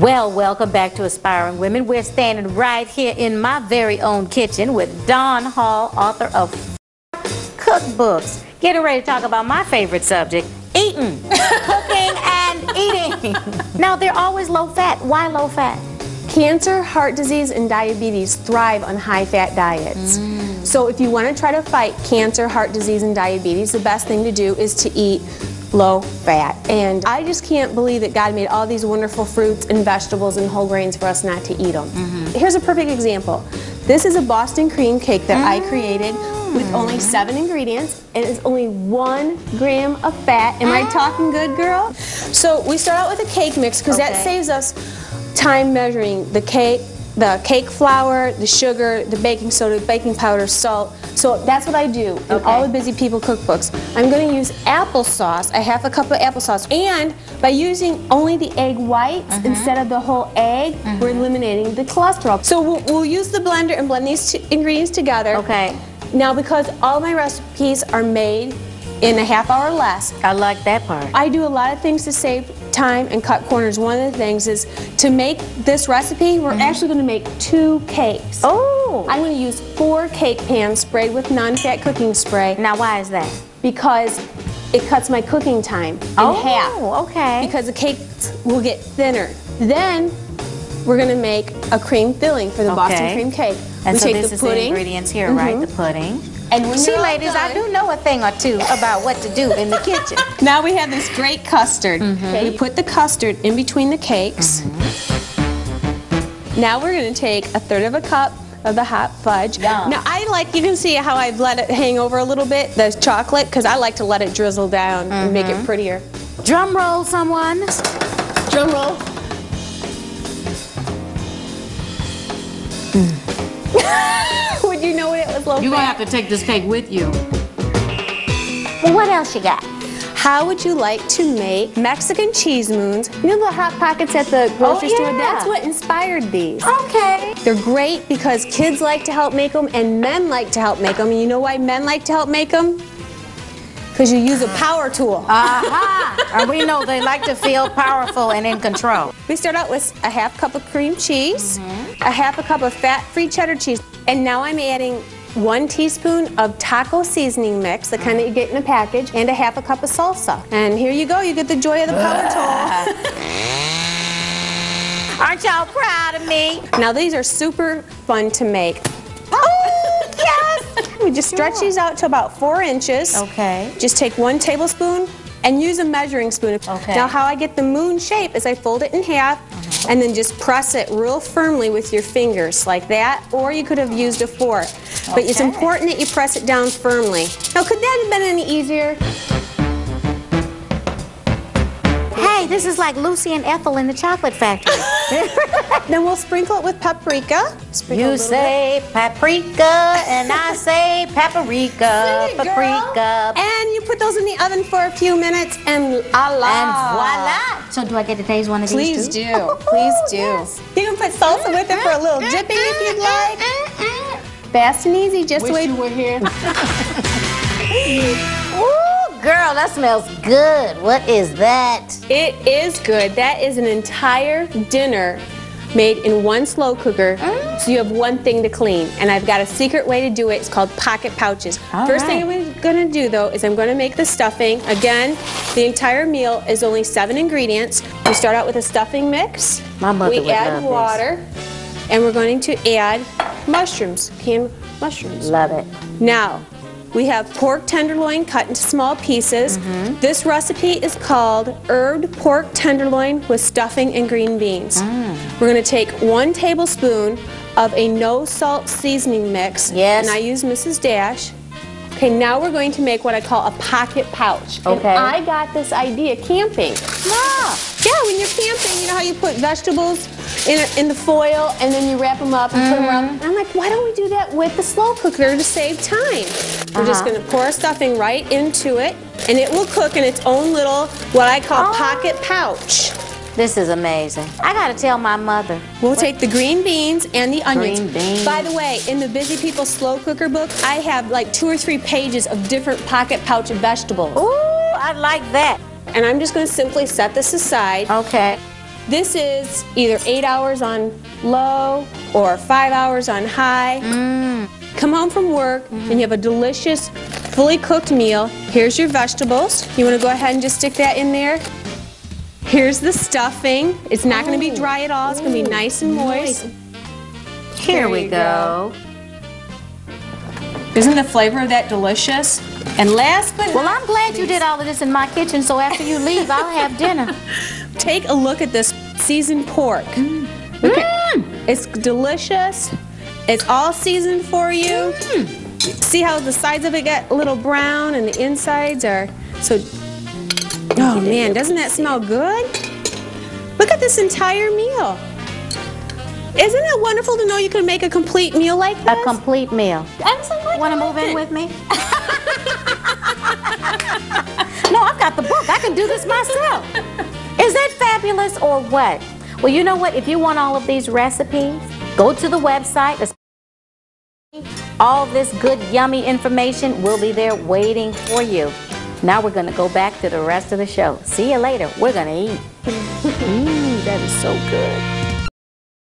Well, welcome back to Aspiring Women. We're standing right here in my very own kitchen with Dawn Hall, author of cookbooks. Getting ready to talk about my favorite subject, eating, cooking and eating. Now, they're always low fat. Why low fat? Cancer, heart disease, and diabetes thrive on high-fat diets. So if you want to try to fight cancer, heart disease, and diabetes, the best thing to do is to eat low fat. And I just can't believe that God made all these wonderful fruits and vegetables and whole grains for us not to eat them. Here's a perfect example. This is a Boston Creme Cake that I created with only 7 ingredients, and it's only 1 gram of fat. Am I talking good, girl? So we start out with a cake mix because that saves us time measuring the cake flour, the sugar, the baking soda, baking powder, salt. So that's what I do in all the Busy People cookbooks. I'm going to use applesauce, a half a cup of applesauce, and by using only the egg whites instead of the whole egg, we're eliminating the cholesterol. So we'll use the blender and blend these 2 ingredients together. Now, because all my recipes are made in a half hour or less. I like that part. I do a lot of things to save time and cut corners. One of the things is to make this recipe, we're actually going to make 2 cakes. Oh! I'm going to use 4 cake pans sprayed with non-fat cooking spray. Now, why is that? Because it cuts my cooking time in half. Oh, okay. Because the cakes will get thinner. Then we're going to make a cream filling for the Boston Creme Cake. And we so take this the is pudding. the ingredients here, right? The pudding. And when see, ladies, I do know a thing or two about what to do in the kitchen. Now we have this great custard. We put the custard in between the cakes. Now we're going to take 1/3 of a cup of the hot fudge. Now I like, you can see how I've let it hang over a little bit, the chocolate, because I like to let it drizzle down and make it prettier. Drum roll, someone. Drum roll. Would you know it was low fat? You're going to have to take this cake with you. Well, what else you got? How would you like to make Mexican cheese moons? You know the Hot Pockets at the grocery store? That's what inspired these. Okay. They're great because kids like to help make them and men like to help make them. And you know why men like to help make them? Because you use a power tool. And we know they like to feel powerful and in control. We start out with a half cup of cream cheese, a half a cup of fat-free cheddar cheese, and now I'm adding 1 teaspoon of taco seasoning mix, the kind that you get in a package, and a half a cup of salsa. And here you go, you get the joy of the power tool. Aren't y'all proud of me? Now these are super fun to make. Oh, yes! We just stretch these out to about 4 inches. Just take 1 tablespoon and use a measuring spoon. Now how I get the moon shape is I fold it in half and then just press it real firmly with your fingers like that, or you could have used a fork. But it's important that you press it down firmly. Now could that have been any easier? Hey, this is like Lucy and Ethel in the chocolate factory. Then we'll sprinkle it with paprika. You say paprika and I say paprika, paprika. And you put those in the oven for a few minutes and voila. So do I get to taste one of these too? Please do. Yes. You can put salsa with it for a little dipping if you'd like. Fast and easy, just the way you were here. Ooh, girl, that smells good. What is that? It is good. That is an entire dinner made in 1 slow cooker, so you have 1 thing to clean. And I've got a secret way to do it. It's called pocket pouches. First thing I'm going to do, though, is I'm going to make the stuffing. Again, the entire meal is only 7 ingredients. We start out with a stuffing mix. My mother we would add love water, and we're going to add mushrooms, canned mushrooms. Love it. Now, we have pork tenderloin cut into small pieces. This recipe is called herbed pork tenderloin with stuffing and green beans. We're going to take 1 tablespoon of a no salt seasoning mix. And I use Mrs. Dash. Okay, now we're going to make what I call a pocket pouch. And I got this idea camping. Yeah, when you're camping, you know how you put vegetables in the foil and then you wrap them up and put them around. And I'm like, why don't we do that with the slow cooker to save time? We're just going to pour our stuffing right into it, and it will cook in its own little, what I call pocket pouch. This is amazing. I gotta tell my mother. We'll take the green beans and the onions. Green beans. By the way, in the Busy People Slow Cooker book, I have like 2 or 3 pages of different pocket pouch of vegetables. Ooh, I like that. And I'm just going to simply set this aside. Okay. This is either 8 hours on low or 5 hours on high. Come home from work and you have a delicious, fully cooked meal. Here's your vegetables. You want to go ahead and just stick that in there. Here's the stuffing. It's not going to be dry at all. It's going to be nice and moist. Here we go. Isn't the flavor of that delicious? And last but Well, I'm glad you did all of this in my kitchen, so after you leave, I'll have dinner. take a look at this seasoned pork. Look at, it's delicious. It's all seasoned for you. See how the sides of it get a little brown and the insides are so... Oh man, doesn't that smell good? Look at this entire meal. Isn't it wonderful to know you can make a complete meal like this? A complete meal. Absolutely. Want to move in with me? No, I've got the book. I can do this myself. Is that fabulous or what? Well, you know what? If you want all of these recipes, go to the website. All this good, yummy information will be there waiting for you. Now we're going to go back to the rest of the show. See you later. We're going to eat. That is so good.